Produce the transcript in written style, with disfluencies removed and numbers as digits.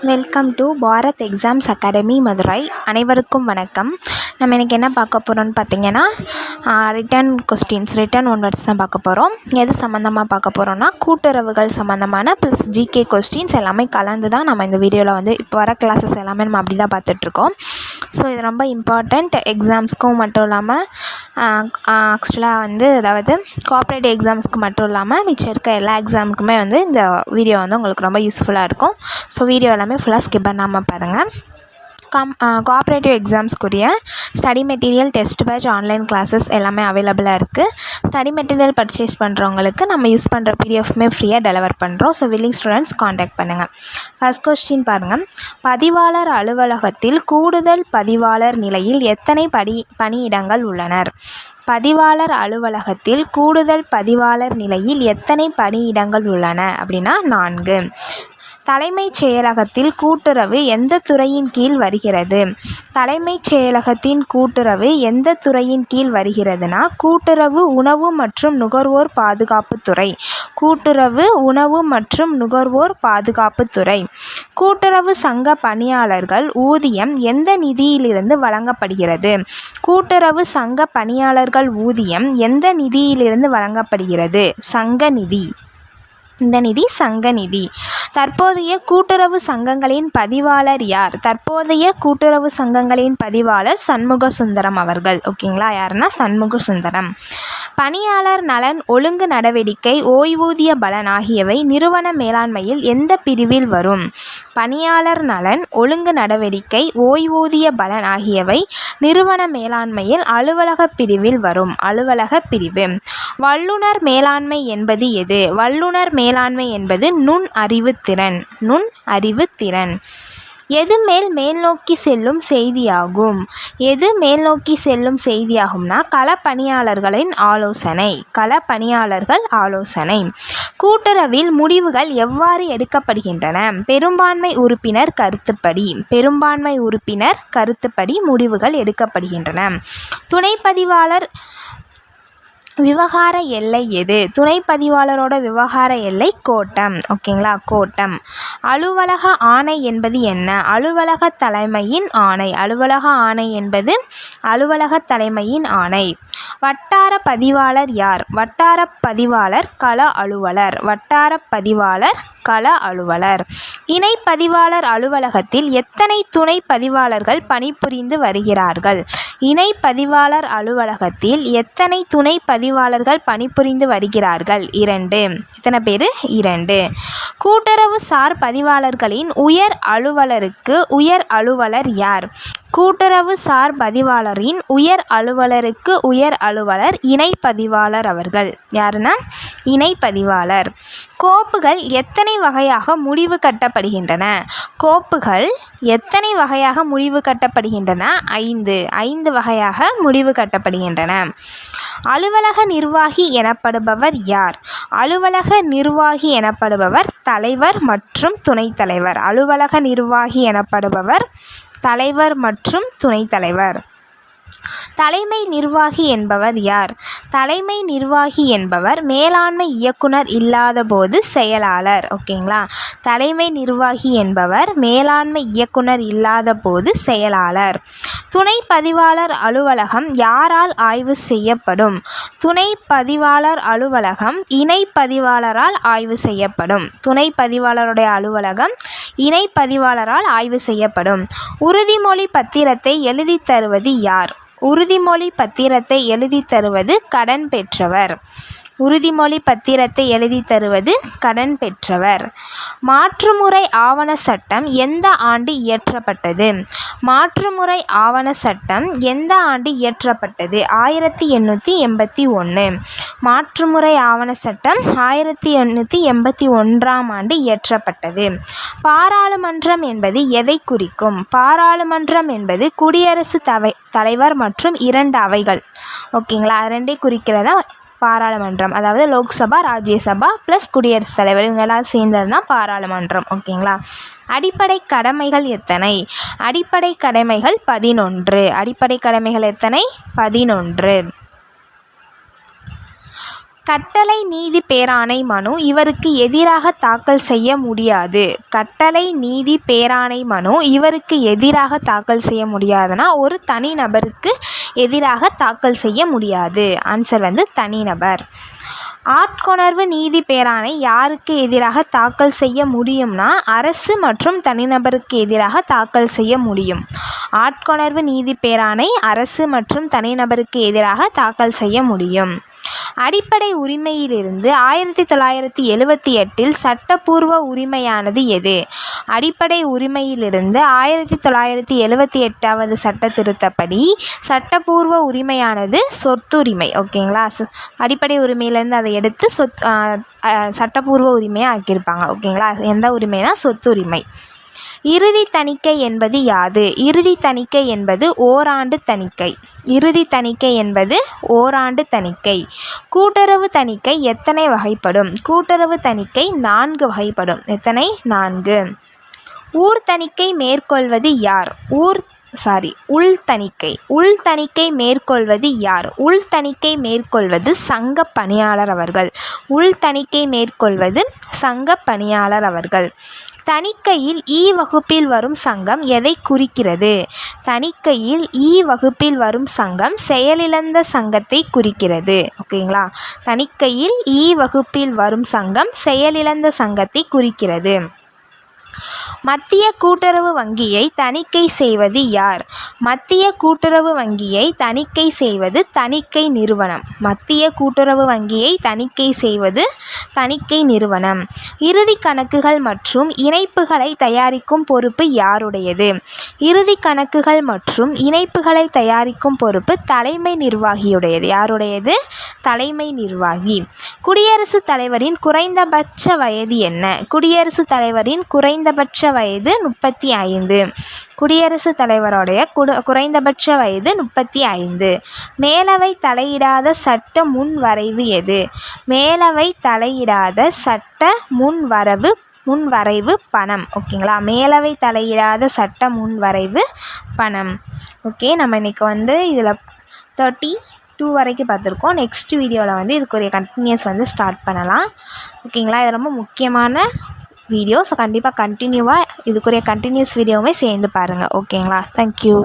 Welcome to Bharat exams academy Madurai. அனைவருக்கும் வணக்கம். நம்ம இன்றைக்கி என்ன பார்க்க போகிறோம்னு பார்த்திங்கன்னா ரிட்டன் ஒன் வேர்ட்ஸ் தான் பார்க்க போகிறோம். எது சம்மந்தமாக பார்க்க போகிறோன்னா கூட்டுறவுகள் சம்மந்தமான ப்ளஸ் ஜிகே கொஸ்டின்ஸ் எல்லாமே கலந்து தான் நம்ம இந்த வீடியோவில் இப்போ வர கிளாஸஸ் எல்லாமே நம்ம அப்படி தான் பார்த்துட்ருக்கோம். ஸோ இது ரொம்ப இம்பார்ட்டண்ட் எக்ஸாம்ஸ்க்கும் மட்டும் இல்லாமல் ஆக்சுவலாக அதாவது கோஆப்ரேட்டிவ் எக்ஸாம்ஸ்க்கு மட்டும் இல்லாமல் மிச்சம் இருக்க எல்லா எக்ஸாமுக்குமே இந்த வீடியோ உங்களுக்கு ரொம்ப யூஸ்ஃபுல்லாக இருக்கும். ஸோ வீடியோ எல்லாமே ஃபுல்லாக ஸ்கிப் பண்ணாமல் பாருங்கள். கோஆப்ரேட்டிவ் எக்ஸாம்ஸ்க்குரிய study material, test batch, online classes எல்லாமே அவைலபிளாக இருக்குது. ஸ்டடி மெட்டீரியல் பர்ச்சேஸ் பண்ணுறவங்களுக்கு நம்ம யூஸ் பண்ணுற பிடிஎஃப்மே ஃப்ரீயாக டெலிவர் பண்ணுறோம். ஸோ வில்லிங் ஸ்டூடெண்ட்ஸ் காண்டாக்ட் பண்ணுங்கள். ஃபர்ஸ்ட் கொஸ்டின் பாருங்கள். பதிவாளர் அலுவலகத்தில் கூடுதல் பதிவாளர் நிலையில் எத்தனை பணியிடங்கள் உள்ளனர்? பதிவாளர் அலுவலகத்தில் கூடுதல் பதிவாளர் நிலையில் எத்தனை பணியிடங்கள் உள்ளன அப்படின்னா 4. தலைமைச் செயலகத்தில் கூட்டுறவு எந்த துறையின் கீழ் வருகிறது? தலைமைச் செயலகத்தின் கூட்டுறவு எந்த துறையின் கீழ் வருகிறதுனா கூட்டுறவு, உணவு மற்றும் நுகர்வோர் பாதுகாப்புத்துறை. கூட்டுறவு, உணவு மற்றும் நுகர்வோர் பாதுகாப்புத்துறை. கூட்டுறவு சங்க பணியாளர்கள் ஊதியம் எந்த நிதியிலிருந்து வழங்கப்படுகிறது? கூட்டுறவு சங்க பணியாளர்கள் ஊதியம் எந்த நிதியிலிருந்து வழங்கப்படுகிறது? சங்க நிதி. இந்த நிதி சங்க நிதி. தற்போதைய கூட்டுறவு சங்கங்களின் பதிவாளர் யார்? தற்போதைய கூட்டுறவு சங்கங்களின் பதிவாளர் சண்முகசுந்தரம் அவர்கள். ஓகேங்களா? யாருன்னா சண்முகசுந்தரம். பணியாளர் நலன், ஒழுங்கு நடவடிக்கை, ஓய்வூதிய பலன் ஆகியவை நிறுவன மேலாண்மையில் எந்த பிரிவில் வரும்? பணியாளர் நலன், ஒழுங்கு நடவடிக்கை, ஓய்வூதிய பலன் ஆகியவை நிறுவன மேலாண்மையில் அலுவலக பிரிவில் வரும். அலுவலக பிரிவு. வல்லுனர் மேலாண்மை என்பது எது? வல்லுனர் மேலாண்மை என்பது நுண் அறிவுத்திறன். நுண் அறிவுத்திறன். எது மேல்நோக்கி செல்லும் செய்தியாகும்? எது மேல்நோக்கி செல்லும் செய்தியாகும்னா களப்பணியாளர்களின் ஆலோசனை. களப்பணியாளர்கள் ஆலோசனை. கூட்டுறவில் முடிவுகள் எவ்வாறு எடுக்கப்படுகின்றன? பெரும்பான்மை உறுப்பினர் கருத்துப்படி. பெரும்பான்மை உறுப்பினர் கருத்துப்படி முடிவுகள் எடுக்கப்படுகின்றன. துணைப்பதிவாளர் விவகார எல்லை எது? துணைப்பதிவாளரோட விவகார எல்லை கோட்டம். ஓகேங்களா? கோட்டம். அலுவலக ஆணை என்பது என்ன? அலுவலக தலைமையின் ஆணை. அலுவலக ஆணை என்பது அலுவலக தலைமையின் ஆணை. வட்டார பதிவாளர் யார்? வட்டார பதிவாளர் கள அலுவலர். வட்டார பதிவாளர் கள அலுவலர். இணை பதிவாளர் அலுவலகத்தில் எத்தனை துணை பதிவாளர்கள் பணிபுரிந்து வருகிறார்கள்? இணை பதிவாளர் அலுவலகத்தில் எத்தனை துணை பதிவாளர்கள் பணிபுரிந்து வருகிறார்கள்? 2. எத்தனை பேர்? 2. கூட்டுறவு சார் பதிவாளர்களின் உயர் அலுவலருக்கு உயர் அலுவலர் யார்? கூட்டுறவு சார் பதிவாளரின் உயர் அலுவலருக்கு உயர் அலுவலர் இணை பதிவாளர் அவர்கள். யாருன்னா இணை பதிவாளர். கோப்புகள் எத்தனை வகையாக முடிவு கட்டப்படுகின்றன? கோப்புகள் எத்தனை வகையாக முடிவு கட்டப்படுகின்றன? 5 வகையாக முடிவு கட்டப்படுகின்றன. அலுவலக நிர்வாகி எனப்படுபவர் யார்? அலுவலக நிர்வாகி எனப்படுபவர் தலைவர் மற்றும் துணைத் தலைவர். அலுவலக நிர்வாகி எனப்படுபவர் தலைவர் மற்றும் துணைத் தலைவர். தலைமை நிர்வாகி என்பவர் யார்? தலைமை நிர்வாகி என்பவர் மேலாண்மை இயக்குனர் இல்லாத போது செயலாளர். ஓகேங்களா? தலைமை நிர்வாகி என்பவர் மேலாண்மை இயக்குனர் இல்லாத போது செயலாளர். துணை பதிவாளர் அலுவலகம் யாரால் ஆய்வு செய்யப்படும்? துணை பதிவாளர் அலுவலகம் இணை பதிவாளரால் ஆய்வு செய்யப்படும். துணை பதிவாளருடைய அலுவலகம் இணை பதிவாளரால் ஆய்வு செய்யப்படும். உறுதிமொழி பத்திரத்தை எழுதி தருவது யார்? உறுதிமொழி பத்திரத்தை எழுதி தருவது கடன் பெற்றவர். உறுதிமொழி பத்திரத்தை எழுதி தருவது கடன் பெற்றவர். மாற்றுமுறை ஆவண சட்டம் எந்த ஆண்டு இயற்றப்பட்டது? மாற்றுமுறை ஆவண சட்டம் எந்த ஆண்டு இயற்றப்பட்டது? 1881. மாற்றுமுறை ஆவண சட்டம் 1881ஆம் ஆண்டு இயற்றப்பட்டது. பாராளுமன்றம் என்பது எதை குறிக்கும்? பாராளுமன்றம் என்பது குடியரசுத் தலைவர் மற்றும் 2 அவைகள். ஓகேங்களா? 2 குறிக்கிறதா பாராளுமன்றம். அதாவது லோக்சபா, ராஜ்யசபா ப்ளஸ் குடியரசுத் தலைவர் இவங்க எல்லாம் சேர்ந்தது தான் பாராளுமன்றம். ஓகேங்களா? அடிப்படை கடமைகள் எத்தனை? அடிப்படை கடமைகள் 11. அடிப்படை கடமைகள் எத்தனை? 11. கட்டளை நீதி பேராணை மனு இவருக்கு எதிராக தாக்கல் செய்ய முடியாது. கட்டளை நீதி பேராணை மனு இவருக்கு எதிராக தாக்கல் செய்ய முடியாதுன்னா ஒரு தனிநபருக்கு எதிராக தாக்கல் செய்ய முடியாது. ஆன்சர் வந்து தனிநபர். ஆட்கொணர்வு நீதி பேராணை யாருக்கு எதிராக தாக்கல் செய்ய முடியும்னா அரசு மற்றும் தனிநபருக்கு எதிராக தாக்கல் செய்ய முடியும். ஆட்கொணர்வு நீதி பேராணை அரசு மற்றும் தனிநபருக்கு எதிராக தாக்கல் செய்ய முடியும். அடிப்படை உரிமையிலிருந்து 1978 சட்டப்பூர்வ உரிமையானது எது? அடிப்படை உரிமையிலிருந்து 1978 சட்ட திருத்தப்படி சட்டப்பூர்வ உரிமையானது சொத்துரிமை. ஓகேங்களா? அடிப்படை உரிமையிலேருந்து அதை எடுத்து சட்டப்பூர்வ உரிமையாக ஆக்கியிருப்பாங்க. ஓகேங்களா? எந்த உரிமைனா சொத்துரிமை. இறுதி தணிக்கை என்பது யாது? இறுதி தணிக்கை என்பது ஓராண்டு தணிக்கை. இறுதி தணிக்கை என்பது ஓராண்டு தணிக்கை. கூட்டுறவு தணிக்கை எத்தனை வகைப்படும்? கூட்டுறவு தணிக்கை 4 வகைப்படும். எத்தனை? 4. ஊர் தணிக்கை மேற்கொள்வது யார்? உள் தணிக்கை. உள் தணிக்கை மேற்கொள்வது யார்? உள் தணிக்கை மேற்கொள்வது சங்க பணியாளர் அவர்கள். உள் தணிக்கை மேற்கொள்வது சங்க பணியாளர் அவர்கள். தணிக்கையில் வகுப்பில் வரும் சங்கம் எதை குறிக்கிறது? தணிக்கையில் வகுப்பில் வரும் சங்கம் செயலிழந்த சங்கத்தை குறிக்கிறது. ஓகேங்களா? தணிக்கையில் வகுப்பில் வரும் சங்கம் செயலிழந்த சங்கத்தை குறிக்கிறது. மத்திய கூட்டுறவு வங்கியை தணிக்கை செய்வது யார்? மத்திய கூட்டுறவு வங்கியை தணிக்கை செய்வது தணிக்கை நிறுவனம். மத்திய கூட்டுறவு வங்கியை தணிக்கை செய்வது தணிக்கை நிறுவனம். இறுதி கணக்குகள் மற்றும் இணைப்புகளை தயாரிக்கும் பொறுப்பு யாருடையது? இறுதி கணக்குகள் மற்றும் இணைப்புகளை தயாரிக்கும் பொறுப்பு தலைமை நிர்வாகியுடையது. யாருடையது? தலைமை நிர்வாகி. குடியரசுத் தலைவரின் குறைந்தபட்ச வயது என்ன? குடியரசுத் தலைவரின் குறைந்தபட்ச வயது 35. குடியரசுத் தலைவருடைய குறைந்தபட்ச வயது 35. மேலவை தலையிடாத சட்ட முன்வரைவு எது? மேலவை தலையிடாத சட்ட முன்வரைவு பணம். ஓகேங்களா? மேலவை தலையிடாத சட்ட முன்வரைவு பணம். ஓகே, நம்ம இன்றைக்கி இதில் 32 வரைக்கும் பார்த்துருக்கோம். நெக்ஸ்ட் வீடியோவில் இதுக்குரிய கண்டினியூஸ் ஸ்டார்ட் பண்ணலாம். ஓகேங்களா? இது ரொம்ப முக்கியமான வீடியோ. ஸோ கண்டிப்பாக இதுக்குரிய கண்டினியூஸ் வீடியோவுமே சேர்ந்து பாருங்கள். ஓகேங்களா? தேங்க்யூ.